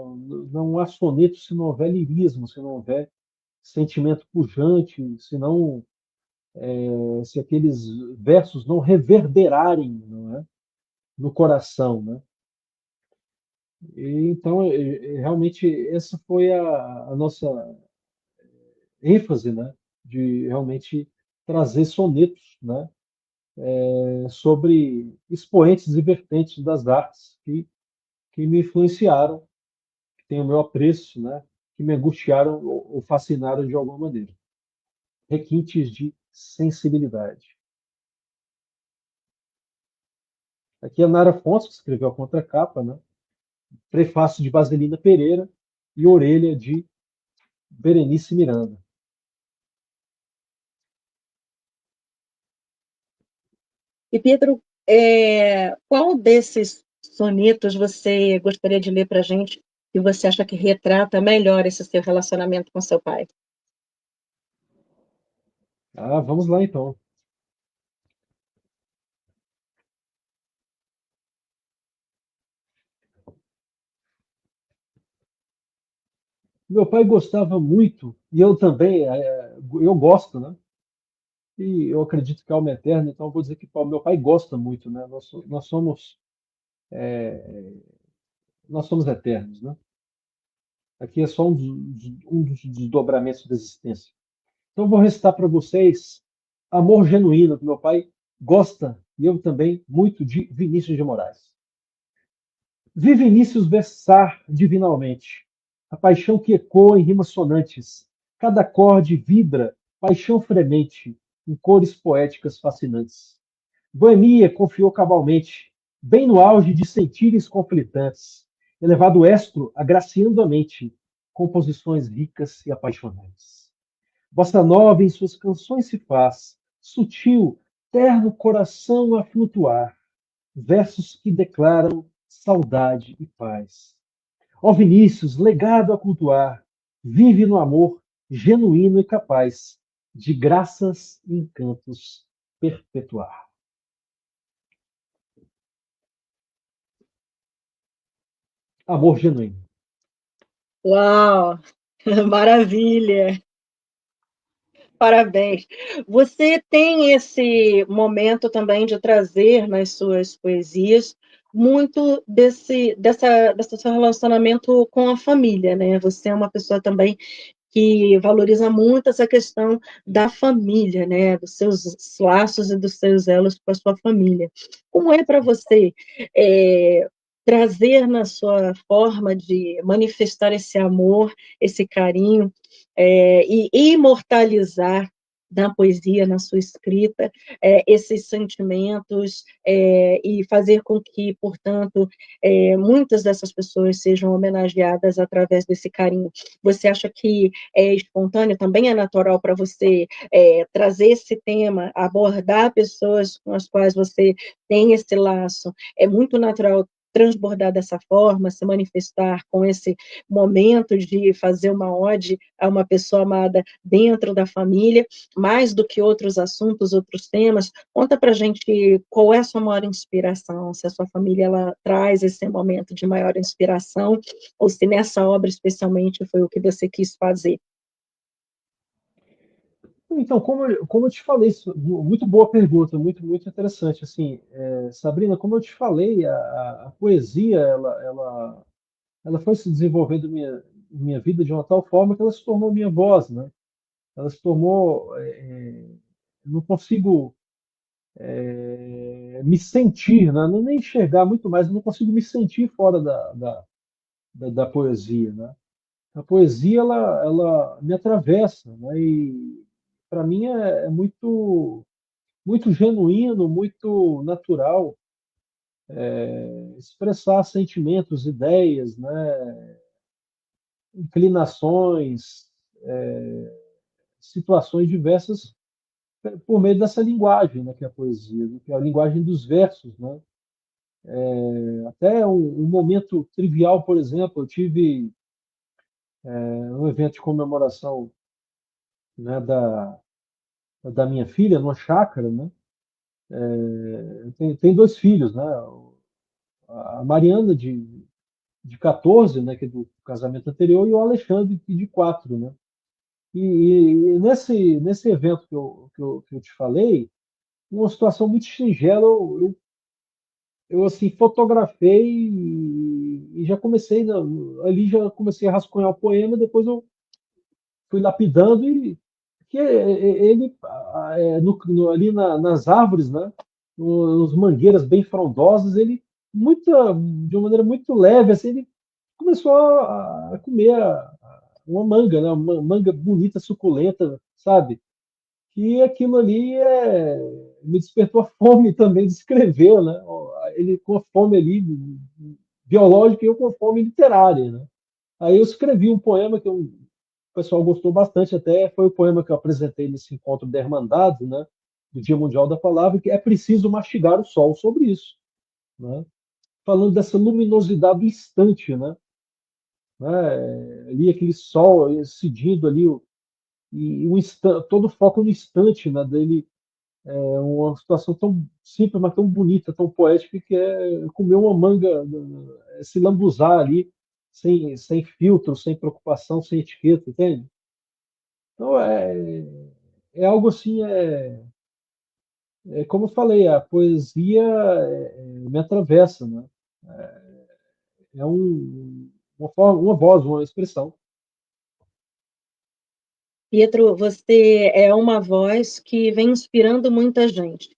Não há soneto se não houver lirismo, se não houver sentimento pujante, se aqueles versos não reverberarem, não é? No coração, né? E, então, realmente, essa foi a nossa ênfase, né? De realmente trazer sonetos, né? Sobre expoentes e vertentes das artes que me influenciaram, que têm o meu apreço, né? Que me angustiaram ou fascinaram de alguma maneira. Requintes de sensibilidade. Aqui é a Nara Fontes, que escreveu a contracapa, né? Prefácio de Baselina Pereira e Orelha de Berenice Miranda. E, Pedro, qual desses sonetos você gostaria de ler para a gente que você acha que retrata melhor esse seu relacionamento com seu pai? Ah, vamos lá então. Meu pai gostava muito, e eu também, eu gosto, né? E eu acredito que a alma é eterna, então eu vou dizer que meu pai gosta muito, né? Nós somos eternos, né? Aqui é só um dos desdobramentos da existência. Então eu vou recitar para vocês Amor Genuíno, que meu pai gosta, e eu também, muito de Vinícius de Moraes. Vi Vinícius versar divinalmente, a paixão que ecoa em rimas sonantes. Cada acorde vibra, paixão fremente, em cores poéticas fascinantes. Boemia confiou cabalmente, bem no auge de sentires conflitantes, elevado estro agraciando a mente, composições ricas e apaixonantes. Bossa nova em suas canções se faz, sutil, terno coração a flutuar, versos que declaram saudade e paz. Ó Vinícius, legado a cultuar, vive no amor, genuíno e capaz de graças e encantos perpetuar. Amor genuíno. Uau! Maravilha! Parabéns. Você tem esse momento também de trazer nas suas poesias muito desse seu relacionamento com a família, né? Você é uma pessoa também que valoriza muito essa questão da família, né? Dos seus laços e dos seus elos com a sua família. Como é para você trazer na sua forma de manifestar esse amor, esse carinho, e imortalizar na poesia, na sua escrita, esses sentimentos, e fazer com que, portanto, muitas dessas pessoas sejam homenageadas através desse carinho? Você acha que é espontâneo, também é natural para você trazer esse tema, abordar pessoas com as quais você tem esse laço? É muito natural transbordar dessa forma, se manifestar com esse momento de fazer uma ode a uma pessoa amada dentro da família, mais do que outros assuntos, outros temas. Conta para a gente qual é a sua maior inspiração, se a sua família ela traz esse momento de maior inspiração, ou se nessa obra especialmente foi o que você quis fazer. Então, como eu te falei, muito boa pergunta, muito interessante. Assim, Sabrina, como eu te falei, a poesia, ela foi se desenvolvendo minha vida de uma tal forma que ela se tornou minha voz, né? Ela se tornou, não consigo me sentir, né? Nem enxergar muito mais, eu não consigo me sentir fora da poesia, né? A poesia, ela me atravessa, né? E para mim é muito genuíno, muito natural expressar sentimentos, ideias, né? Inclinações, situações diversas por meio dessa linguagem, né, que é a poesia, né, que é a linguagem dos versos, né? Até um momento trivial, por exemplo, eu tive um evento de comemoração, né, da minha filha numa chácara, né? Tem dois filhos, né? A Mariana de 14, né, que é do casamento anterior, e o Alexandre de 4, né? E nesse evento que eu te falei, uma situação muito singela, eu assim fotografei e já comecei ali já comecei a rascunhar o poema, depois eu fui lapidando e que ele ali nas árvores, né, nos mangueiras bem frondosas, ele de uma maneira muito leve, assim, ele começou a comer uma manga, né, uma manga bonita, suculenta, sabe? Que aquilo ali me despertou a fome também de escrever, né? Ele com a fome ali biológica e eu com a fome literária, né? Aí eu escrevi um poema que o pessoal gostou bastante, até foi o poema que eu apresentei nesse encontro da Irmandade, né? Do Dia Mundial da Palavra, que é preciso mastigar o sol sobre isso, né? Falando dessa luminosidade do instante, né? né? Ali aquele sol incidindo ali, e todo o foco no instante, né, dele, é uma situação tão simples, mas tão bonita, tão poética, que é comer uma manga, se lambuzar ali, sem filtro, sem preocupação, sem etiqueta, entende? Então é algo assim, como eu falei, a poesia me atravessa, né? É uma forma, uma voz, uma expressão. Pietro, você é uma voz que vem inspirando muita gente.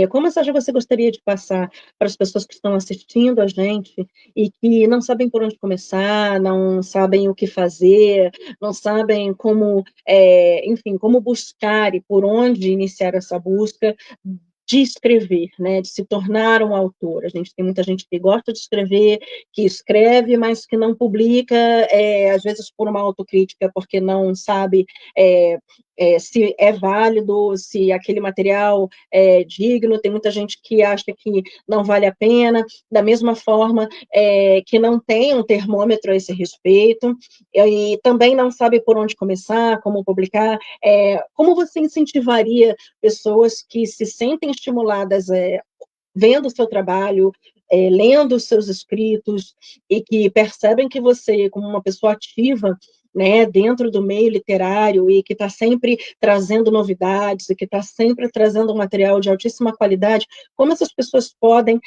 Qual mensagem você gostaria de passar para as pessoas que estão assistindo a gente e que não sabem por onde começar, não sabem o que fazer, não sabem como, enfim, como buscar e por onde iniciar essa busca de escrever, né, de se tornar um autor. A gente tem muita gente que gosta de escrever, que escreve, mas que não publica, às vezes por uma autocrítica, porque não sabe se é válido, se aquele material é digno. Tem muita gente que acha que não vale a pena, da mesma forma que não tem um termômetro a esse respeito, e também não sabe por onde começar, como publicar. Como você incentivaria pessoas que se sentem estimuladas vendo o seu trabalho, lendo os seus escritos, e que percebem que você, como uma pessoa ativa, né, dentro do meio literário, e que está sempre trazendo novidades, e que está sempre trazendo um material de altíssima qualidade, como essas pessoas podem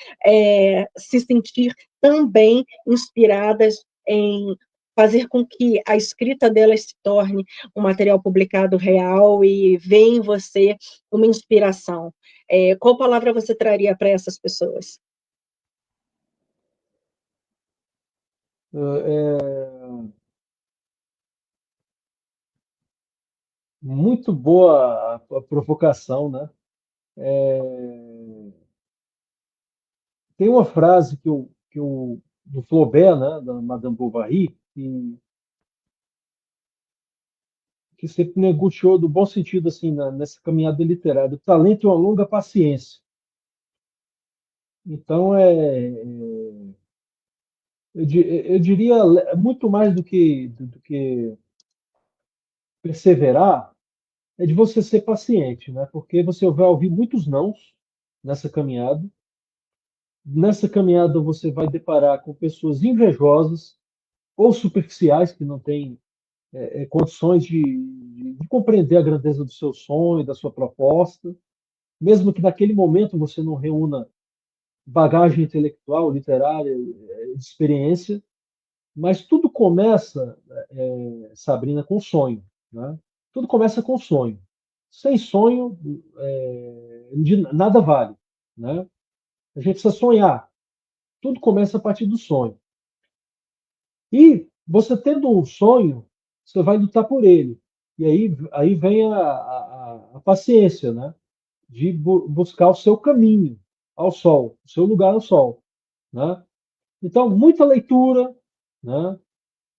se sentir também inspiradas em fazer com que a escrita delas se torne um material publicado real e ver em você uma inspiração? Qual palavra você traria para essas pessoas? É muito boa a provocação, né? Tem uma frase do Flaubert, né, da Madame Bovary, que sempre negociou do bom sentido assim nessa caminhada literária. O talento é uma longa paciência. Então eu diria muito mais do que perseverar, é de você ser paciente, né? Porque você vai ouvir muitos nãos nessa caminhada. Nessa caminhada você vai deparar com pessoas invejosas ou superficiais que não têm condições de compreender a grandeza do seu sonho, da sua proposta, mesmo que naquele momento você não reúna bagagem intelectual, literária, de experiência, mas tudo começa, Sabrina, com sonho, né? Tudo começa com sonho. Sem sonho, nada vale, né? A gente precisa sonhar. Tudo começa a partir do sonho. E você tendo um sonho, você vai lutar por ele. E aí vem a paciência, né? De buscar o seu caminho ao sol, o seu lugar ao sol, né? Então, muita leitura, né?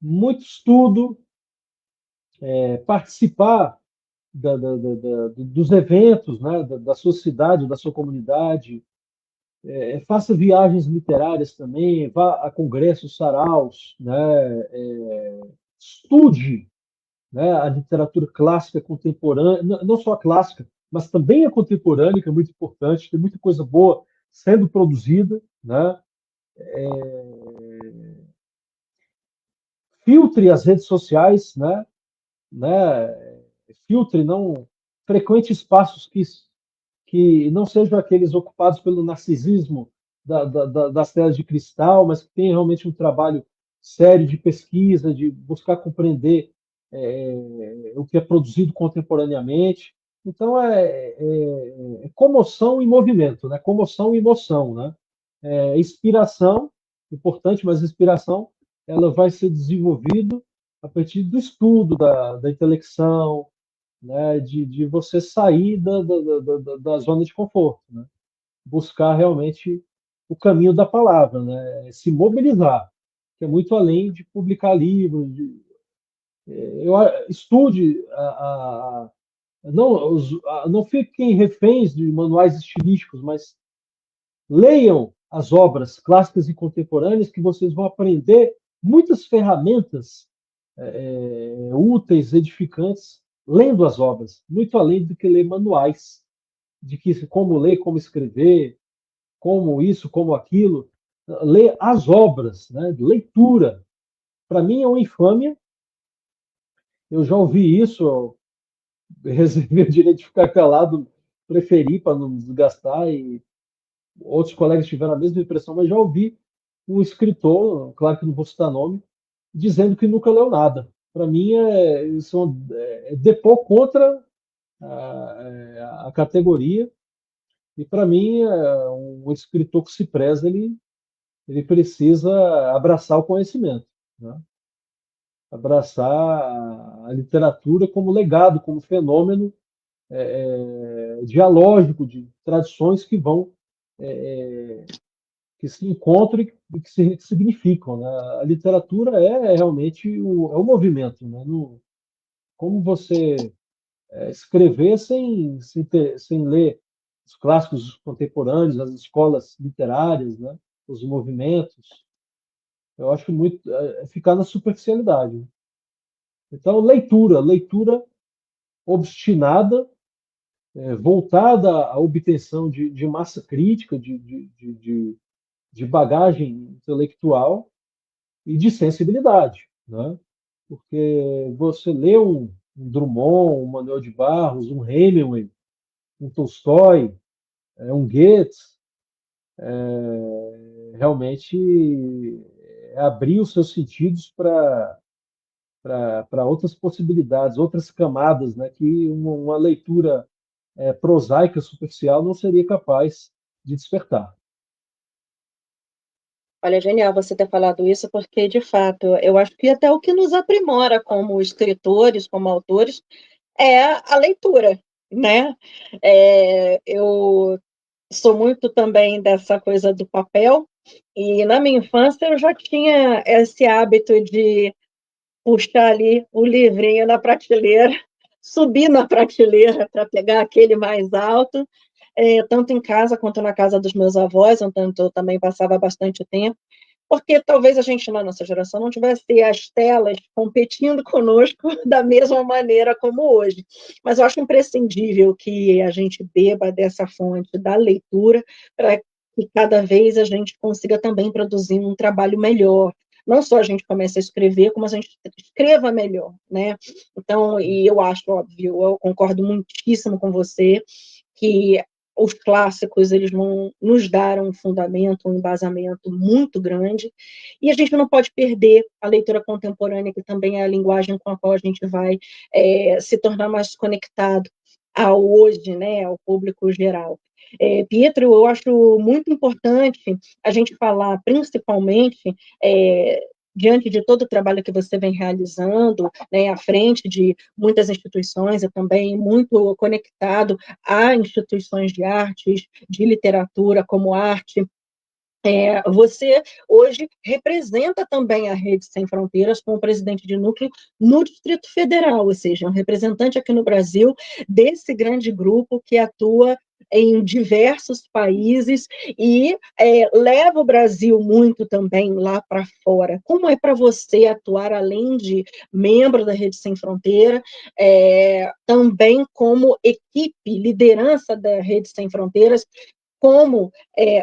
Muito estudo, participar dos eventos, né? Da sua cidade, da sua comunidade, faça viagens literárias também, vá a congressos, saraus, né? Estude, né, a literatura clássica contemporânea, não só a clássica, mas também a contemporânea, que é muito importante, tem muita coisa boa sendo produzida, né? Filtre as redes sociais, né? Filtre, não frequente espaços que não sejam aqueles ocupados pelo narcisismo das telas de cristal, mas que tenham realmente um trabalho sério de pesquisa, de buscar compreender o que é produzido contemporaneamente. Então, comoção e movimento, né? Comoção e emoção, né? Inspiração, importante, mas inspiração ela vai ser desenvolvida a partir do estudo, da intelecção, né? De você sair da zona de conforto, né? Buscar realmente o caminho da palavra, né? Se mobilizar, que é muito além de publicar livros, estude não fiquem reféns de manuais estilísticos, mas leiam as obras clássicas e contemporâneas que vocês vão aprender muitas ferramentas úteis, edificantes, lendo as obras, muito além do que ler manuais de que como ler, como escrever, como isso, como aquilo. Ler as obras, né? Leitura. Para mim é uma infâmia. Eu já ouvi isso, eu reservei o direito de ficar calado, preferi para não desgastar, e outros colegas tiveram a mesma impressão, mas já ouvi um escritor, claro que não vou citar nome, dizendo que nunca leu nada. Para mim, isso é depor contra a categoria, e para mim, um escritor que se preza, ele precisa abraçar o conhecimento, né? Abraçar a literatura como legado, como fenômeno dialógico de tradições que vão que se encontram e que se significam, né? A literatura é realmente o movimento, né? Como você escrever sem ler os clássicos contemporâneos, as escolas literárias, né? Os movimentos, eu acho muito ficar na superficialidade. Então, leitura obstinada, voltada à obtenção de massa crítica, de bagagem intelectual e de sensibilidade, né? Porque você lê um Drummond, um Manuel de Barros, um Hemingway, um Tolstói, um Goethe, realmente abrir os seus sentidos para outras possibilidades, outras camadas, né, que uma leitura prosaica, superficial, não seria capaz de despertar. Olha, é genial você ter falado isso, porque, de fato, eu acho que até o que nos aprimora como escritores, como autores, é a leitura, né? Eu sou muito também dessa coisa do papel, e na minha infância eu já tinha esse hábito de puxar ali o livrinho na prateleira, subir na prateleira para pegar aquele mais alto, tanto em casa quanto na casa dos meus avós, onde eu também passava bastante tempo, porque talvez a gente, na nossa geração, não tivesse as telas competindo conosco da mesma maneira como hoje. Mas eu acho imprescindível que a gente beba dessa fonte da leitura para que cada vez a gente consiga também produzir um trabalho melhor. Não só a gente comece a escrever, como a gente escreva melhor, né? Então, e eu acho, óbvio, eu concordo muitíssimo com você, que os clássicos eles vão nos dar um fundamento, um embasamento muito grande, e a gente não pode perder a leitura contemporânea, que também é a linguagem com a qual a gente vai se tornar mais conectado ao hoje, né, ao público geral. Pietro, eu acho muito importante a gente falar, principalmente, diante de todo o trabalho que você vem realizando, né, à frente de muitas instituições e também muito conectado a instituições de artes, de literatura como arte. Você hoje representa também a Rede Sem Fronteiras como presidente de núcleo no Distrito Federal, ou seja, um representante aqui no Brasil desse grande grupo que atua em diversos países e leva o Brasil muito também lá para fora. Como é para você atuar, além de membro da Rede Sem Fronteira, também como equipe, liderança da Rede Sem Fronteiras, como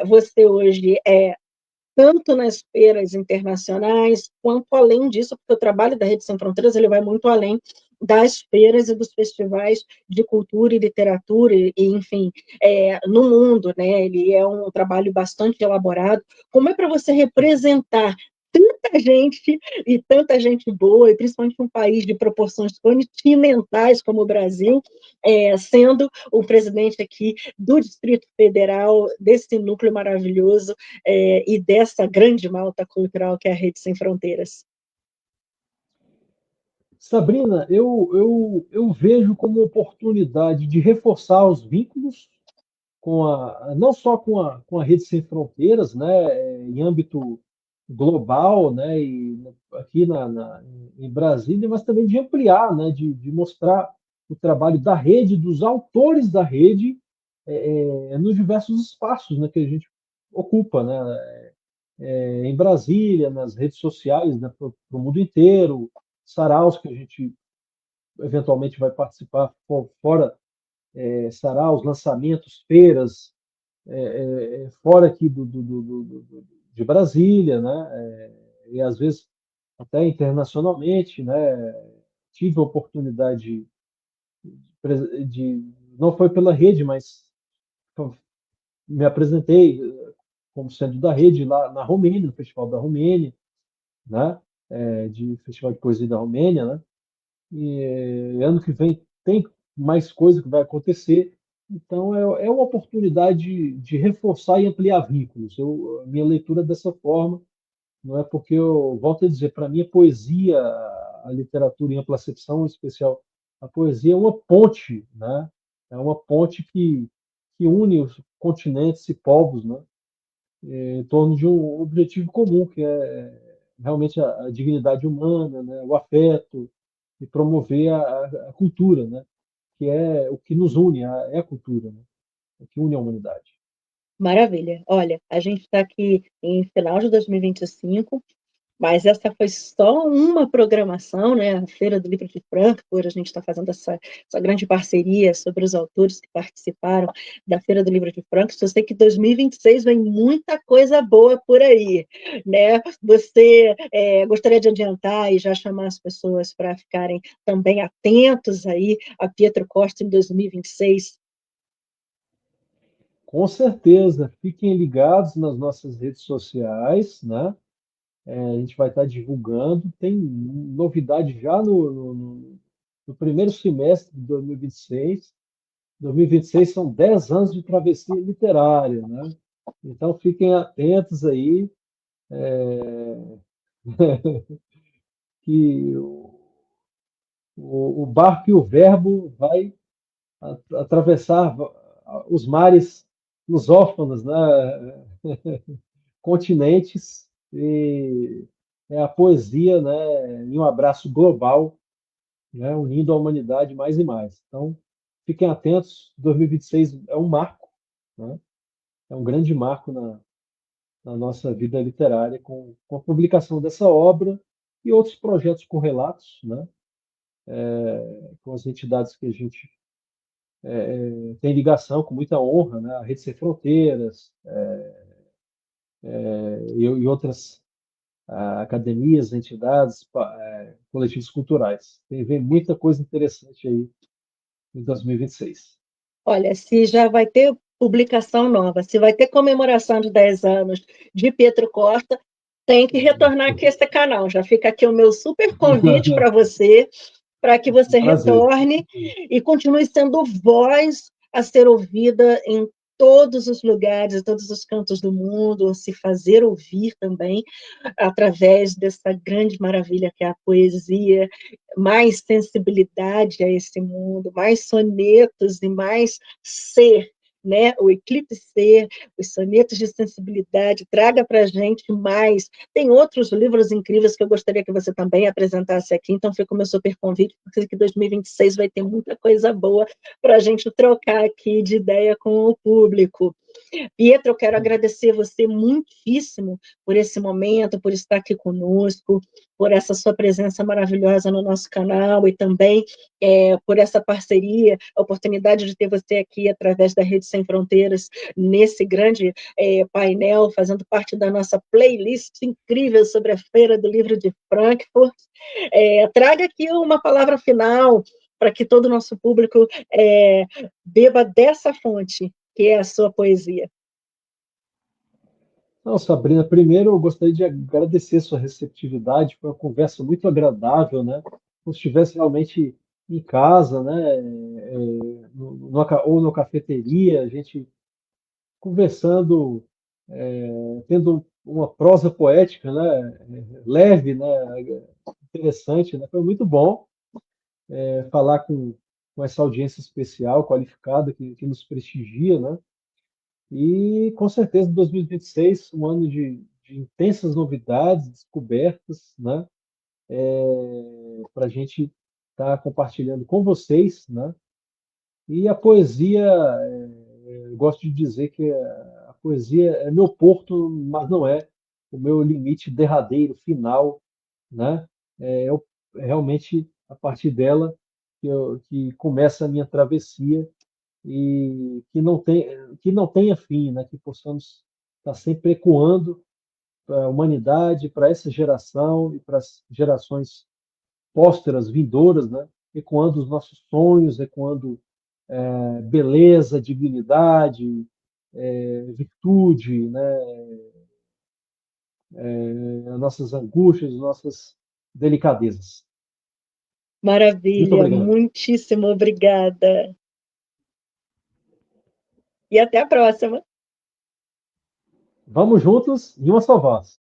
você hoje tanto nas feiras internacionais, quanto além disso, porque o trabalho da Rede Sem Fronteiras ele vai muito além das feiras e dos festivais de cultura e literatura, enfim, no mundo, né? Ele é um trabalho bastante elaborado. Como é para você representar tanta gente e tanta gente boa, e principalmente um país de proporções continentais como o Brasil, sendo o presidente aqui do Distrito Federal, desse núcleo maravilhoso, e dessa grande malta cultural que é a Rede Sem Fronteiras? Sabrina, eu vejo como oportunidade de reforçar os vínculos não só com a Rede Sem Fronteiras, né, em âmbito global, né, e aqui em Brasília, mas também de ampliar, né, de mostrar o trabalho da rede, dos autores da rede, nos diversos espaços, né, que a gente ocupa, né. em Brasília, nas redes sociais, né, para o mundo inteiro, saraus que a gente eventualmente vai participar fora, saraus, lançamentos, feiras, fora aqui de Brasília, né, e às vezes até internacionalmente, né, tive a oportunidade não foi pela rede, mas me apresentei como sendo da rede lá na Romênia, no Festival da Romênia, né? De Festival de Poesia da Romênia, né? E ano que vem tem mais coisa que vai acontecer. Então é uma oportunidade de reforçar e ampliar vínculos. Minha leitura é dessa forma, não é porque eu volto a dizer, para mim a poesia, a literatura em ampla acepção, em especial a poesia, é uma ponte, né? É uma ponte que une os continentes e povos, né? Em torno de um objetivo comum, que é realmente a dignidade humana, né? O afeto e promover a cultura, né? Que é o que nos une, é a cultura, né? O que une a humanidade. Maravilha. Olha, a gente está aqui em final de 2025, mas essa foi só uma programação, né? A Feira do Livro de Frankfurt, a gente está fazendo essa grande parceria sobre os autores que participaram da Feira do Livro de Frankfurt. Eu sei que 2026 vem muita coisa boa por aí, né? Você gostaria de adiantar e já chamar as pessoas para ficarem também atentos aí a Pietro Costa em 2026? Com certeza, fiquem ligados nas nossas redes sociais, né? A gente vai estar divulgando. Tem novidade já no primeiro semestre de 2026. 2026 são 10 anos de travessia literária, né? Então fiquem atentos aí, que o barco e o verbo vai atravessar os mares lusófonos, né? Continentes, e é a poesia, né, em um abraço global, né, unindo a humanidade mais e mais. Então, fiquem atentos, 2026 é um marco, né, é um grande marco na nossa vida literária, com a publicação dessa obra e outros projetos correlatos, né, com as entidades que a gente tem ligação com muita honra, né, a Rede Sem Fronteiras, e outras academias, entidades, coletivos culturais. Vem muita coisa interessante aí em 2026. Olha, se já vai ter publicação nova, se vai ter comemoração de 10 anos de Pietro Costa, tem que retornar aqui a esse canal. Já fica aqui o meu super convite para que você Prazer. retorne e continue sendo voz a ser ouvida em todos os lugares, em todos os cantos do mundo, se fazer ouvir também através dessa grande maravilha que é a poesia, mais sensibilidade a esse mundo, mais sonetos e mais ser, né? O Eclipse Ser, os sonetos de sensibilidade, traga para a gente mais. Tem outros livros incríveis que eu gostaria que você também apresentasse aqui, então fica o meu super convite, porque que 2026 vai ter muita coisa boa para a gente trocar aqui de ideia com o público. Pietro, eu quero agradecer você muitíssimo por esse momento, por estar aqui conosco, por essa sua presença maravilhosa no nosso canal e também por essa parceria, a oportunidade de ter você aqui através da Rede Sem Fronteiras, nesse grande painel, fazendo parte da nossa playlist incrível sobre a Feira do Livro de Frankfurt. Traga aqui uma palavra final para que todo o nosso público beba dessa fonte, que é a sua poesia. Não, Sabrina, primeiro eu gostaria de agradecer sua receptividade, foi uma conversa muito agradável, né? Como se estivesse realmente em casa, né? Ou na cafeteria, a gente conversando, tendo uma prosa poética, né? Leve, né? Interessante, né? Foi muito bom falar com essa audiência especial, qualificada, que nos prestigia, né? E com certeza 2026, um ano de intensas novidades, descobertas, né? Para a gente estar compartilhando com vocês, né? E a poesia, eu gosto de dizer que a poesia é meu porto, mas não é. o meu limite derradeiro, final, né? Realmente a partir dela que começa a minha travessia e que não tenha fim, né? Que possamos estar sempre ecoando para a humanidade, para essa geração e para as gerações pósteras, vindouras, né? Ecoando os nossos sonhos, ecoando beleza, dignidade, virtude, né? As nossas angústias, as nossas delicadezas. Muito Maravilha, obrigado. muitíssimo obrigada. E até a próxima. Vamos juntos em uma só voz.